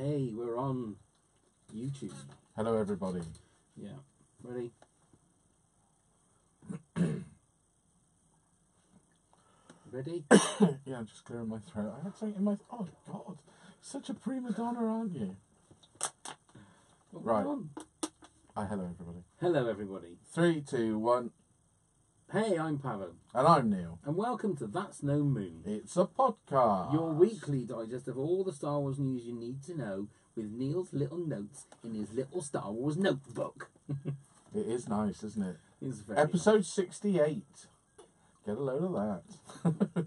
Hey, we're on YouTube. Hello, everybody. Yeah. Ready? Ready? Yeah, I'm just clearing my throat. I had something in my... Oh, God. Such a prima donna, aren't you? What Right. on? Hello, everybody. Hello, everybody. 3, 2, 1. Hey, I'm Pavo. And I'm Neil. And welcome to That's No Moon, It's a podcast. your weekly digest of all the Star Wars news you need to know with Neil's little notes in his little Star Wars notebook. It is nice, isn't it? It's very Episode 68. Get a load of that.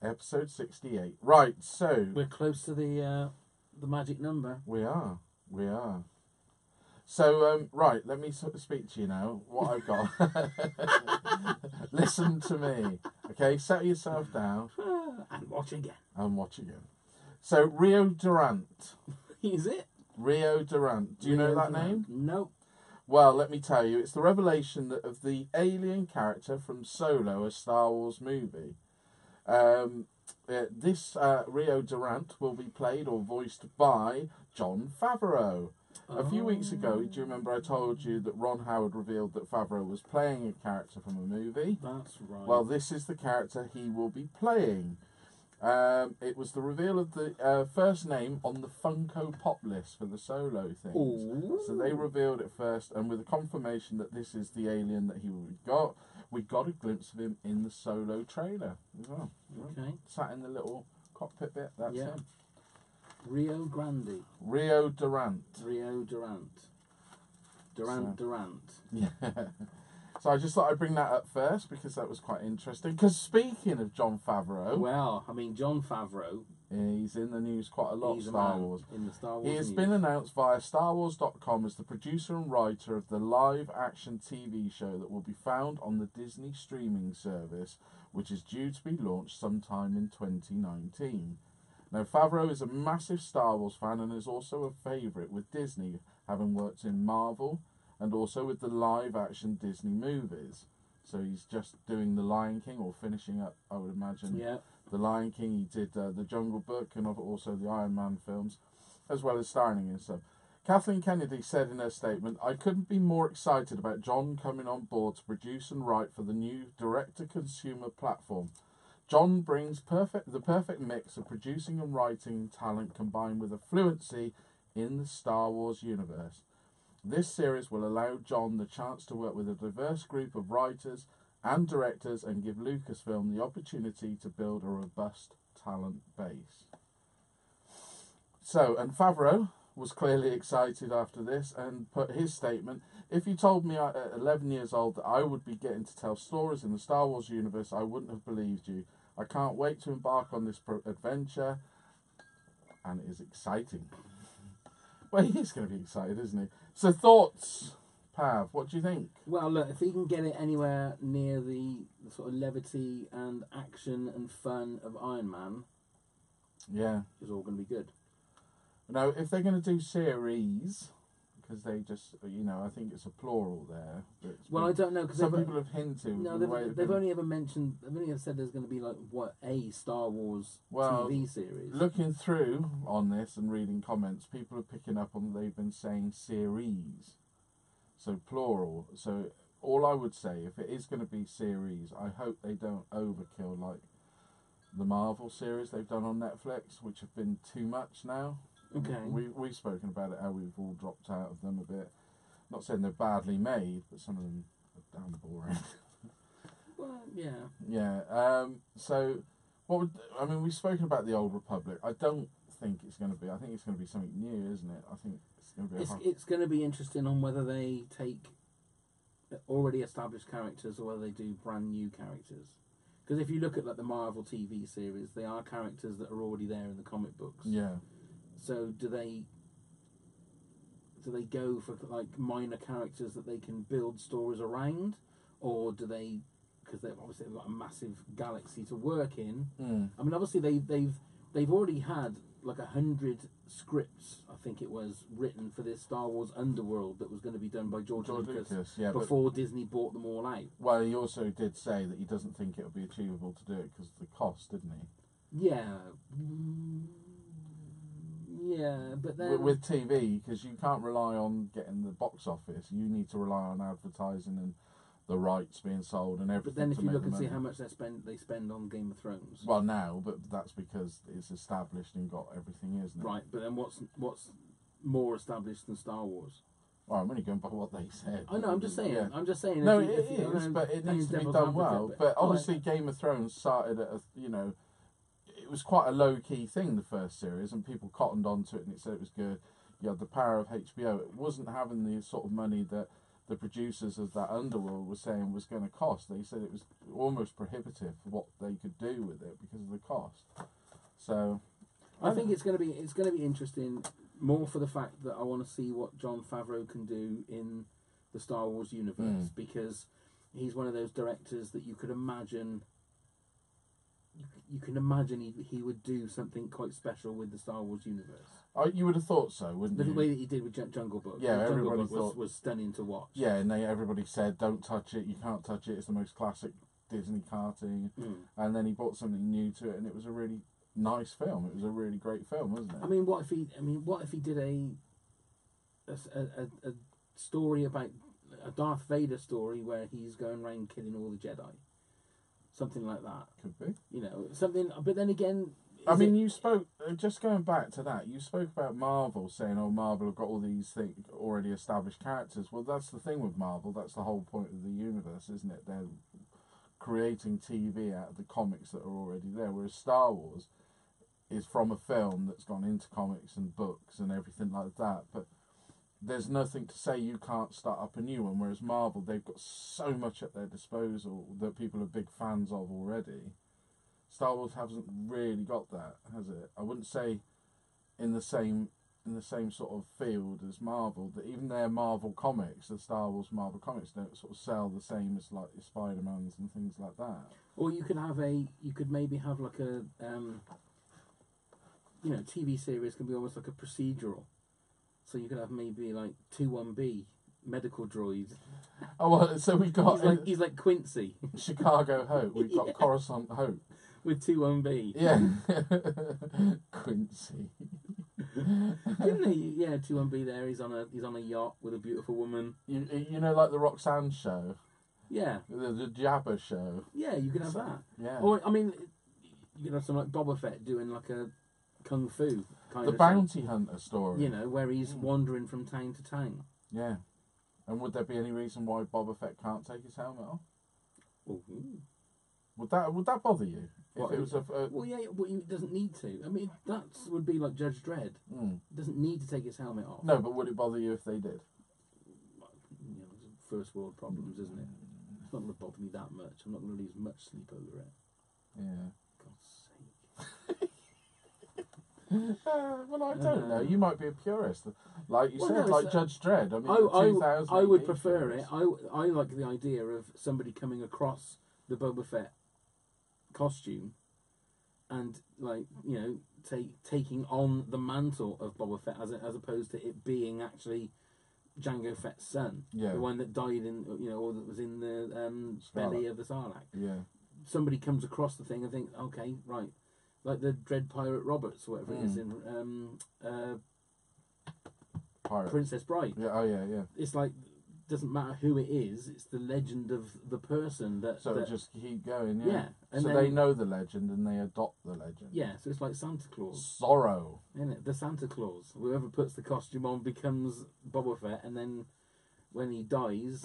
Episode 68. Right, so... We're close to the magic number. We are. So, right, let me sort of speak to you now. What I've got. Listen to me. Okay, settle yourself down. And watch again. And watch again. So, Rio Durant. Is it? Rio Durant. Do you know that name? Nope. Well, let me tell you, it's the revelation of the alien character from Solo, a Star Wars movie. This Rio Durant will be played or voiced by Jon Favreau. A few weeks ago, do you remember I told you that Ron Howard revealed that Favreau was playing a character from a movie? That's right. Well, this is the character he will be playing. It was the reveal of the first name on the Funko Pop list for the Solo things. Ooh. So they revealed it first, and with the confirmation that this is the alien that we got a glimpse of him in the Solo trailer as well. Okay. Sat in the little cockpit bit, that's him. Rio Grande. Rio Durant. Rio Durant. Durant. Yeah. So I just thought I'd bring that up first because that was quite interesting. Because speaking of Jon Favreau... Well, I mean, Jon Favreau... He's in the news quite a lot, he's Star Wars. In the Star Wars He has news. been announced via StarWars.com as the producer and writer of the live-action TV show that will be found on the Disney streaming service, which is due to be launched sometime in 2019. Now, Favreau is a massive Star Wars fan and is also a favourite with Disney, having worked in Marvel and also with the live-action Disney movies. So he's just doing The Lion King, or finishing up, I would imagine. Yeah. The Lion King, he did The Jungle Book and also the Iron Man films, as well as starring in some. Kathleen Kennedy said in her statement, "I couldn't be more excited about Jon coming on board to produce and write for the new direct-to-consumer platform. Jon brings the perfect mix of producing and writing talent combined with a fluency in the Star Wars universe. This series will allow Jon the chance to work with a diverse group of writers and directors and give Lucasfilm the opportunity to build a robust talent base." So, and Favreau was clearly excited after this and put his statement, "If you told me at 11 years old that I would be getting to tell stories in the Star Wars universe, I wouldn't have believed you. I can't wait to embark on this adventure, and it is exciting." Well, he is going to be excited, isn't he? So, thoughts, Pav, what do you think? Well, look, if he can get it anywhere near the sort of levity and action and fun of Iron Man, Yeah. it's all going to be good. Now, if they're going to do series, because they just, I think it's a plural there. Well, I don't know, because some people have hinted. no, they've only ever mentioned. They've only ever said there's going to be a Star Wars TV series. Looking through on this and reading comments, people are picking up on they've been saying series, so plural. So all I would say, if it is going to be series, I hope they don't overkill like the Marvel series they've done on Netflix, which have been too much now. Okay. We've spoken about it, how we've all dropped out of them a bit. Not saying they're badly made, but some of them are damn boring. Well, yeah. Yeah. So, we've spoken about the Old Republic. I don't think it's going to be. I think it's going to be something new, isn't it? I think it's going to be. It's going to be interesting on whether they take already established characters or whether they do brand new characters. Because if you look at like the Marvel TV series, they are characters that are already there in the comic books. Yeah. So do they go for like minor characters that they can build stories around, or do they, because they've obviously got a massive galaxy to work in? I mean, obviously they've already had like 100 scripts, I think it was, written for this Star Wars Underworld that was going to be done by George Lucas before Disney bought them all out. Well, he also did say that he doesn't think it would be achievable to do it because of the cost, didn't he? Yeah. Yeah, but then with TV, because you can't rely on getting the box office. You need to rely on advertising and the rights being sold and everything. But then, if to you make look the and see money. how much they spend on Game of Thrones, Well, now, but that's because it's established and got everything, isn't it? right? But then, what's more established than Star Wars? Well, I'm only going by what they said. I know. I'm just saying. Yeah. I'm just saying. No, if you, it if you, is, but it playing needs to be devil's done advocate, well. But oh, obviously, Game of Thrones started at it was quite a low key thing, the first series, and people cottoned onto it and it said it was good. You had the power of HBO. It wasn't having the sort of money that the producers of that Underworld were saying was going to cost. They said it was almost prohibitive for what they could do with it because of the cost. So, I think it's going to be interesting more for the fact that I want to see what Jon Favreau can do in the Star Wars universe because he's one of those directors that you could imagine. You can imagine he would do something quite special with the Star Wars universe. You would have thought so, wouldn't you? The way that he did with Jungle Book. Yeah, Jungle everybody Book thought was stunning to watch. Yeah, and everybody said, "Don't touch it. You can't touch it. It's the most classic Disney cartoon." And then he brought something new to it, and it was a really nice film. It was a really great film, wasn't it? I mean, what if he did a story about a Darth Vader story where he's going around killing all the Jedi, something like that. Could be. You know, something. But then again, you spoke just going back to that. You spoke about Marvel saying, "Oh, Marvel have got all these already established characters." Well, that's the thing with Marvel. That's the whole point of the universe, isn't it? They're creating TV out of the comics that are already there, whereas Star Wars is from a film that's gone into comics and books and everything like that. But there's nothing to say you can't start up a new one. Whereas Marvel, they've got so much at their disposal that people are big fans of already. Star Wars hasn't really got that, has it? I wouldn't say in the same sort of field as Marvel. That even their Marvel comics, the Star Wars Marvel comics, don't sort of sell the same as like your Spider-Mans and things like that. Or you could maybe have like a TV series can be almost like a procedural. So you could have maybe like 21B medical droid. Oh, well, so we got he's like Quincy. Chicago Hope. We've got Coruscant Hope With 21B. Yeah. Quincy. Didn't he? Yeah, 21B there. He's on a yacht with a beautiful woman. You know, like the Roxanne show. Yeah. The Jabba show. Yeah, you could have that. Yeah. Or I mean, you could have something like Boba Fett doing like a kung fu kind the of bounty thing. hunter story. You know, where he's wandering from town to town. Yeah. And would there be any reason why Boba Fett can't take his helmet off? Ooh. Would that bother you? What, if it was well, yeah, but he doesn't need to. I mean, that would be like Judge Dredd. He doesn't need to take his helmet off. No, but would it bother you if they did? You know, it's first world problems, isn't it? It's not going to bother me that much. I'm not going to lose much sleep over it. Yeah. God's sake. Well, I don't know. You might be a purist, like you said, no, like Judge Dredd. I mean, I would prefer it. I like the idea of somebody coming across the Boba Fett costume, and taking on the mantle of Boba Fett as opposed to it being actually Jango Fett's son, the one that died or that was in the belly of the Sarlacc. Yeah. Somebody comes across the thing and thinks, okay, right. Like the Dread Pirate Roberts, or whatever it is in Princess Bride. Yeah, yeah. It's like, doesn't matter who it is, it's the legend of the person that... So just keep going, yeah. Yeah. And so then, they know the legend and they adopt the legend. Yeah, so it's like Santa Claus. Zorro. Isn't it? The Santa Claus. Whoever puts the costume on becomes Boba Fett, and then when he dies...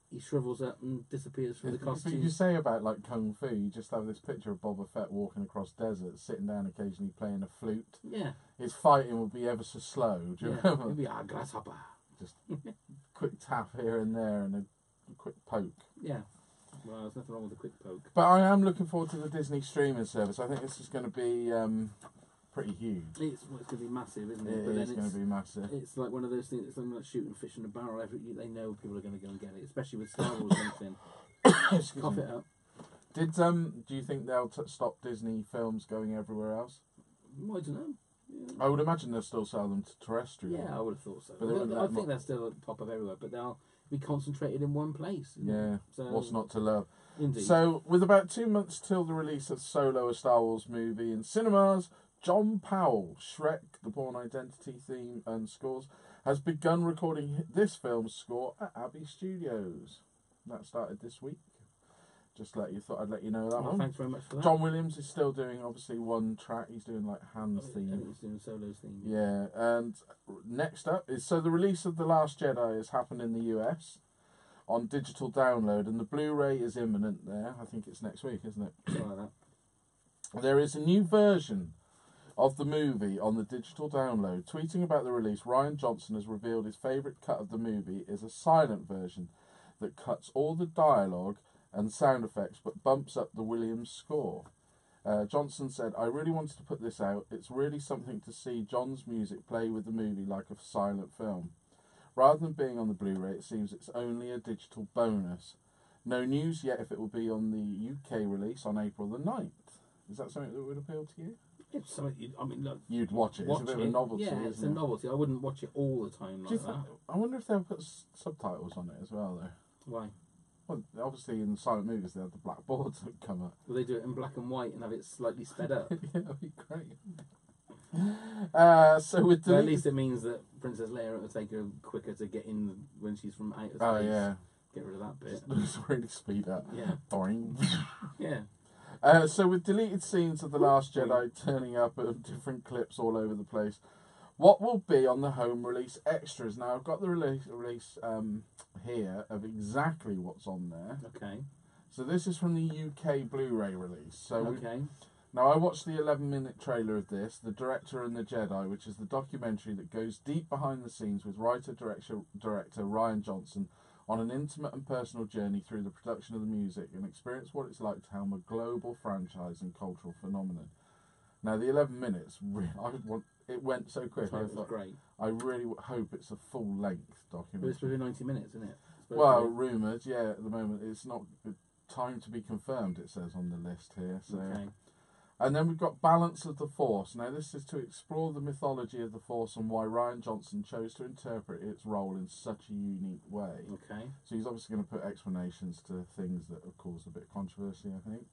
he shrivels up and disappears from the costume. You say about like Kung Fu, you just have this picture of Boba Fett walking across deserts, sitting down occasionally playing a flute. Yeah. His fighting would be ever so slow, do you remember? It'd be a grasshopper. Just quick tap here and there and a quick poke. Yeah. Well, there's nothing wrong with a quick poke. But I am looking forward to the Disney streaming service. I think this is going to be pretty huge. It's going to be massive, isn't it? It is going to be massive. It's like one of those things. It's something like shooting fish in a barrel. They know people are going to go and get it, especially with Star Wars and everything. Cough it up. Do you think they'll stop Disney films going everywhere else? I don't know. Yeah. I would imagine they'll still sell them to terrestrial. Yeah, I would have thought so. But I think they're still at the top of everywhere, but they'll be concentrated in one place. Yeah. So, what's not to love? Indeed. So, with about 2 months till the release of Solo, a Star Wars movie in cinemas, John Powell, Shrek, the Bourne Identity theme and scores, has begun recording this film's score at Abbey Studios. That started this week. Thought I'd let you know that one. Thanks very much for that. John Williams is still doing obviously one track. He's doing like Hans theme. And he's doing Solo's theme. Yeah, and next up is the release of The Last Jedi has happened in the US on digital download, and the Blu-ray is imminent there. I think it's next week, isn't it? Something like that. There is a new version of the movie on the digital download. Tweeting about the release, Rian Johnson has revealed his favourite cut of the movie is a silent version that cuts all the dialogue and sound effects but bumps up the Williams score. Johnson said, "I really wanted to put this out. It's really something to see John's music play with the movie like a silent film. Rather than being on the Blu-ray, it seems it's only a digital bonus. No news yet if it will be on the UK release on April the 9th. Is that something that would appeal to you? It's something look, you'd watch it. It's a bit of a novelty, yeah, it's isn't a it? novelty. I wouldn't watch it all the time like that. I wonder if they'll put subtitles on it as well, though. Why? Well, obviously in silent movies they have the black boards that come up. Will they do it in black and white and have it slightly sped up? Yeah, that'd be great. So with But at least it means that Princess Leia will take her quicker to get in when she's from outer space. Oh yeah. Get rid of that bit. Just really speed up. Yeah. Boing. Yeah. So with deleted scenes of The Last Jedi turning up at different clips all over the place, what will be on the home release extras? Now I've got the release here of exactly what's on there. Okay. So this is from the UK Blu-ray release. So Okay. now I watched the 11-minute trailer of this, The Director and the Jedi, which is the documentary that goes deep behind the scenes with writer-director Rian Johnson on an intimate and personal journey through the production of the music and experience what it's like to helm a global franchise and cultural phenomenon. Now, the 11 minutes, it went so quick. It was great. I really hope it's a full-length But documentary. it's supposed to be 90 minutes, isn't it? Well, rumoured, yeah, at the moment. It's not time to be confirmed, it says on the list here. So. Okay. And then we've got Balance of the Force. Now, this is to explore the mythology of the Force and why Rian Johnson chose to interpret its role in such a unique way. Okay. So he's obviously going to put explanations to things that have caused a bit of controversy, I think.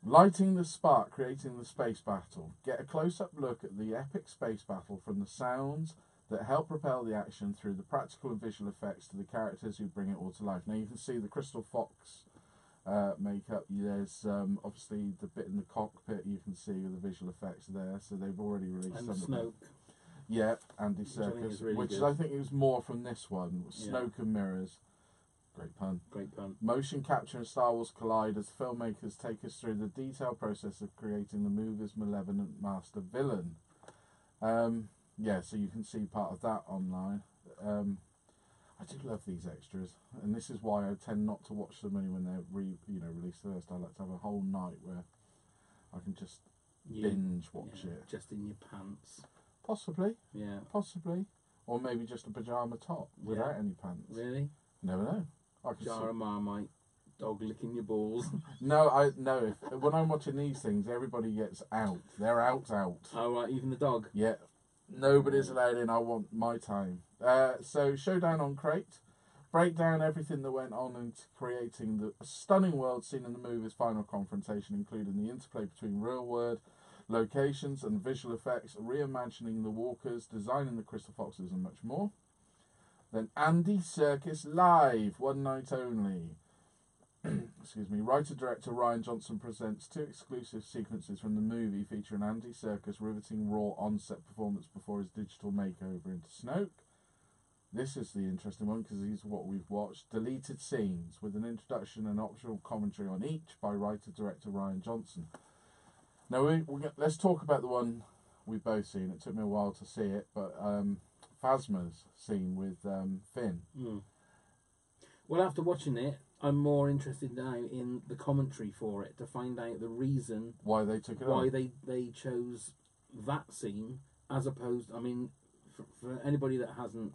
Lighting the Spark, creating the space battle. Get a close-up look at the epic space battle from the sounds that help propel the action through the practical and visual effects to the characters who bring it all to life. Now, you can see the Crystal Fox makeup. There's obviously the bit in the cockpit you can see with the visual effects there. So they've already released And some Snoke. of them. Yeah, Andy Which I think Serkis, is really which good. I think is more from this one. Yeah. Snoke and Mirrors. Great pun. Great pun. Motion capture and Star Wars collide as filmmakers take us through the detailed process of creating the movie's malevolent master villain. Yeah, so you can see part of that online. I do love these extras, and this is why I tend not to watch them only when they're released first. I like to have a whole night where I can just binge watch it. Just in your pants. Possibly, Yeah. possibly, or maybe just a pajama top without any pants. Really? Never know. I can Jar of Marmite. Dog licking your balls. No. When I'm watching these things, everybody gets out. They're out. Oh, right, even the dog. Yeah. Nobody's allowed in. I want my time. So, Showdown on Crate. Break down everything that went on into creating the stunning world seen in the movie's final confrontation, including the interplay between real-world locations and visual effects, reimagining the walkers, designing the Crystal Foxes, and much more. Then Andy Serkis Live, one night only. Excuse me. Writer-director Rian Johnson presents 2 exclusive sequences from the movie featuring Andy Serkis' riveting raw on-set performance before his digital makeover into Snoke. This is the interesting one because these are what we've watched. Deleted scenes with an introduction and optional commentary on each by writer-director Rian Johnson. Now, let's talk about the one we've both seen. It took me a while to see it, but Phasma's scene with Finn. Mm. Well, after watching it, I'm more interested now in the commentary for it to find out the reason Why they took it why on. they chose that scene as opposed. I mean, for anybody that hasn't,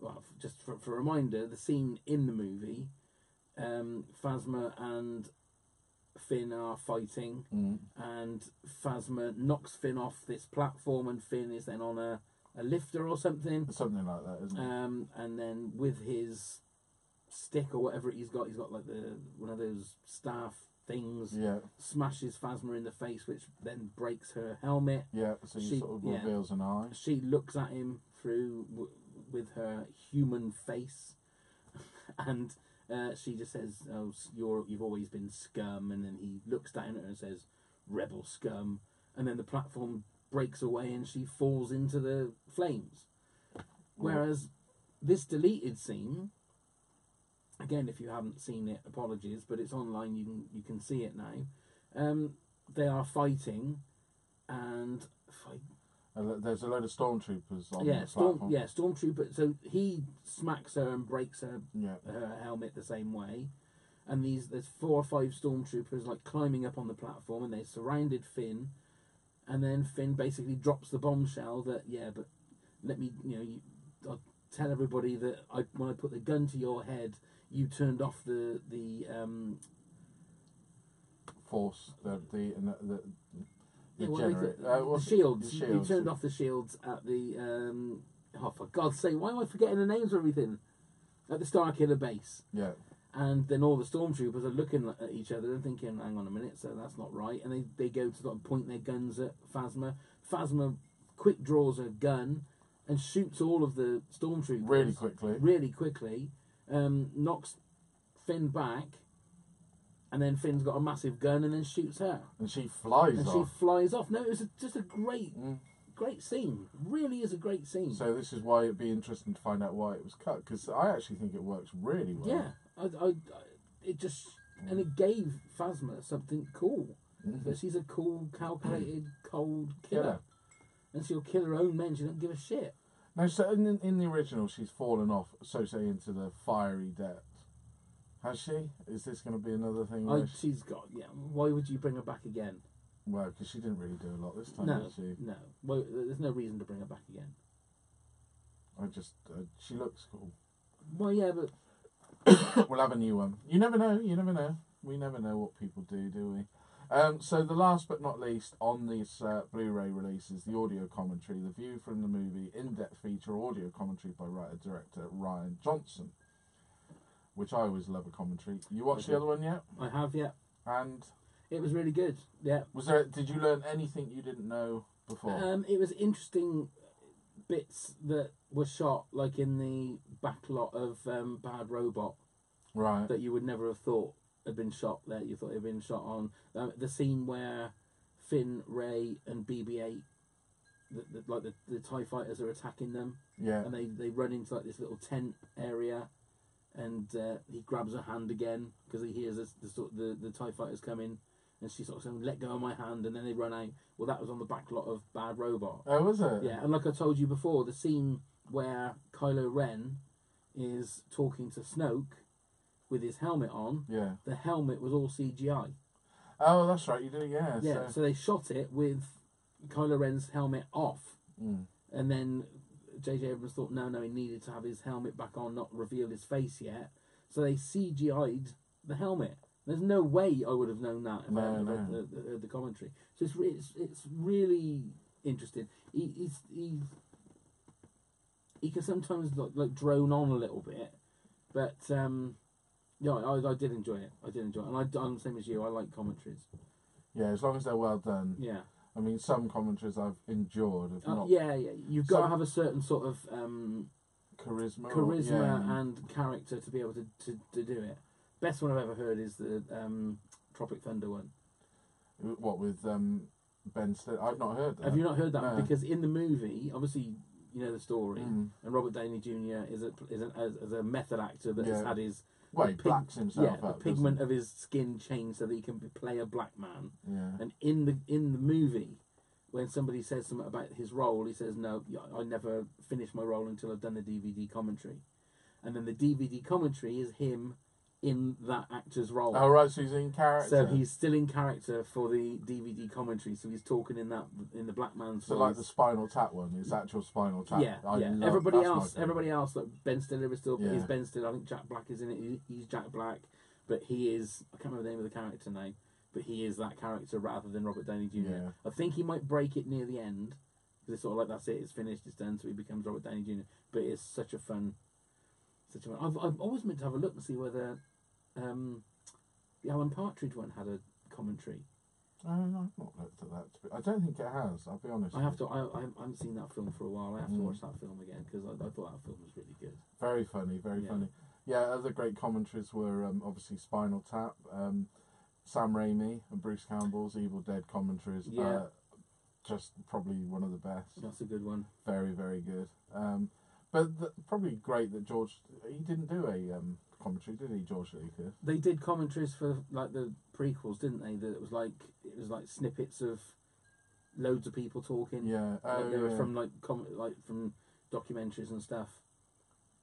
well, just for a reminder, the scene in the movie, Phasma and Finn are fighting, and Phasma knocks Finn off this platform, and Finn is then on a lifter or something. Something like that, isn't it? And then with his stick or whatever he's got like one of those staff things. Yeah. Smashes Phasma in the face, which then breaks her helmet. Yeah, so she sort of reveals an eye. She looks at him through with her human face, and she just says, "Oh, you've always been scum." And then he looks down at her and says, "Rebel scum." And then the platform breaks away and she falls into the flames. Whereas this deleted scene, again, if you haven't seen it, apologies, but it's online. You can see it now. They are fighting, and there's a load of stormtroopers on the platform. Stormtrooper. So he smacks her and breaks her helmet the same way, and there's 4 or 5 stormtroopers like climbing up on the platform, and they surrounded Finn, and then Finn basically drops the bombshell that but let me I'll tell everybody that when I put the gun to your head, you turned off the force the shields. The You turned off the shields at the oh, for God's sake, why am I forgetting the names of everything? At the Starkiller base. Yeah. And then all the stormtroopers are looking at each other and thinking, hang on a minute, so that's not right. And they go to sort of point their guns at Phasma. Phasma quick draws a gun and shoots all of the stormtroopers really quickly, knocks Finn back, and then Finn's got a massive gun and then shoots her. And she flies off. No, it was just a great scene. Really is a great scene. So this is why it'd be interesting to find out why it was cut, because I actually think it works really well. Yeah, it just and it gave Phasma something cool. That she's a cool, calculated, cold killer. And she'll kill her own men. She don't give a shit. Now, so in the original, she's fallen off, so say, into the fiery depths. Has she? Is this going to be another thing? She's got. Yeah. Why would you bring her back again? Well, because she didn't really do a lot this time, did she? No. Well, there's no reason to bring her back again. She looks cool. Well, yeah, but we'll have a new one. You never know. We never know what people do we? So the last but not least on this Blu-ray release is the audio commentary, the view from the movie, in-depth feature audio commentary by writer-director Rian Johnson, which I always love a commentary. You watched the other one yet? I have, yeah. And it was really good. Yeah. Did you learn anything you didn't know before? It was interesting bits that were shot like in the backlot of Bad Robot, right? That you would never have thought had been shot there. You thought it had been shot on the scene where Finn, Rey, and BB-8, the TIE fighters are attacking them. Yeah. And they run into like this little tent area, and he grabs her hand again because he hears the TIE fighters coming, and she sort of saying, "Let go of my hand," and then they run out. Well, that was on the backlot of Bad Robot. Oh, was it? Yeah, and like I told you before, the scene where Kylo Ren is talking to Snoke with his helmet on, the helmet was all CGI. Oh, that's right, you did, yeah. Yeah, so they shot it with Kylo Ren's helmet off. And then J.J. Abrams thought, no, he needed to have his helmet back on, not reveal his face yet. So they CGI'd the helmet. There's no way I would have known that if I hadn't heard the commentary. So it's really interesting. He can sometimes like drone on a little bit, but I did enjoy it. And I'm the same as you. I like commentaries. Yeah, as long as they're well done. Yeah. I mean, some commentaries I've endured. Yeah. You've got to have a certain sort of charisma and character to be able to do it. Best one I've ever heard is the Tropic Thunder one. What, with Ben Stiller? I've not heard that. Have you not heard that? No. Because in the movie, obviously, you know the story, and Robert Downey Jr. is a method actor that has had his he blacks himself up. The pigment of his skin changed so that he can play a black man. Yeah. And in the movie, when somebody says something about his role, he says, "No, I never finish my role until I've done the DVD commentary," and then the DVD commentary is him in that actor's role. Oh right, so he's in character. So he's still in character for the DVD commentary. So he's talking in the black man's voice. So like the Spinal Tap one, it's actual Spinal Tap. Yeah. Everybody else, like Ben Stiller is still is Ben Stiller. I think Jack Black is in it. He's Jack Black, but he is, I can't remember the name of the character now, but he is that character rather than Robert Downey Jr. Yeah. I think he might break it near the end because it's sort of like that's it, it's finished, it's done, so he becomes Robert Downey Jr. But it's such a fun. I've always meant to have a look and see whether the Alan Partridge one had a commentary. I've not looked at that. I don't think it has. I'll be honest. I haven't seen that film for a while. I have to watch that film again because I thought that film was really good. Very funny, very funny. Yeah, other great commentaries were obviously Spinal Tap, Sam Raimi and Bruce Campbell's Evil Dead commentaries. Yeah. Just probably one of the best. That's a good one. Very, very good. But probably great that George, he didn't do a commentary, did he, George Lucas? They did commentaries for like the prequels, didn't they? That it was like snippets of loads of people talking. Yeah. They were from from documentaries and stuff.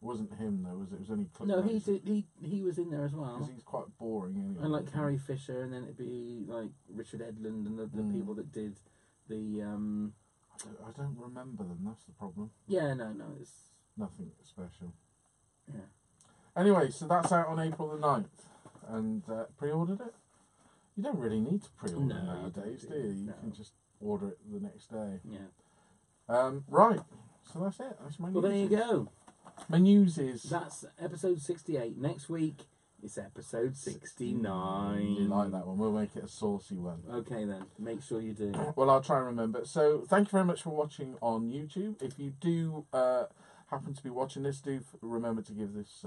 It wasn't him though, was it? It was only clips. No, he did. He was in there as well. Because he's quite boring anyway. And like Carrie Fisher, and then it'd be like Richard Edlund and the people that did the. I don't remember them. That's the problem. Yeah, no, it's nothing special. Yeah. Anyway, so that's out on April the 9th, and pre-ordered it. You don't really need to pre-order nowadays, do you? You can just order it the next day. Yeah. Right. So that's it. That's my news. Well, there you go. My news is... That's episode 68. Next week, it's episode 69. You like that one? We'll make it a saucy one. Okay, then. Make sure you do. Well, I'll try and remember. So, thank you very much for watching on YouTube. If you do happen to be watching this, do remember to give this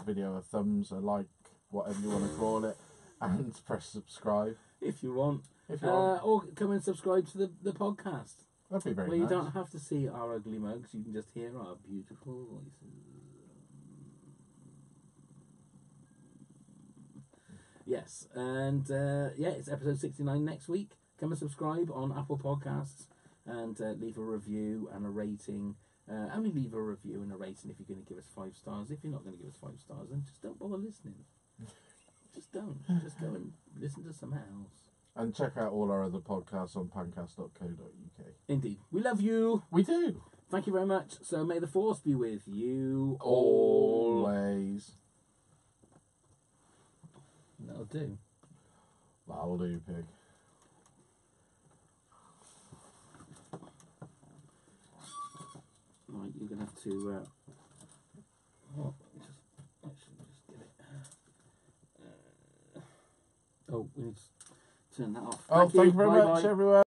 video a thumbs, a like, whatever you want to call it, and press subscribe. If you want. If you want. Or come and subscribe to the podcast. That'd be very nice. nice. You don't have to see our ugly mugs. You can just hear our beautiful voices. Yes, and it's episode 69 next week. Come and subscribe on Apple Podcasts and leave a review and a rating. Only leave a review and a rating if you're going to give us 5 stars. If you're not going to give us 5 stars, then just don't bother listening. Just don't. Just go and listen to something else. And check out all our other podcasts on pancast.co.uk. Indeed. We love you. We do. Thank you very much. So may the force be with you always. That'll do. That'll do, pig. Right, you're going to have to... get it. We need to turn that off. Thank you very much, everyone.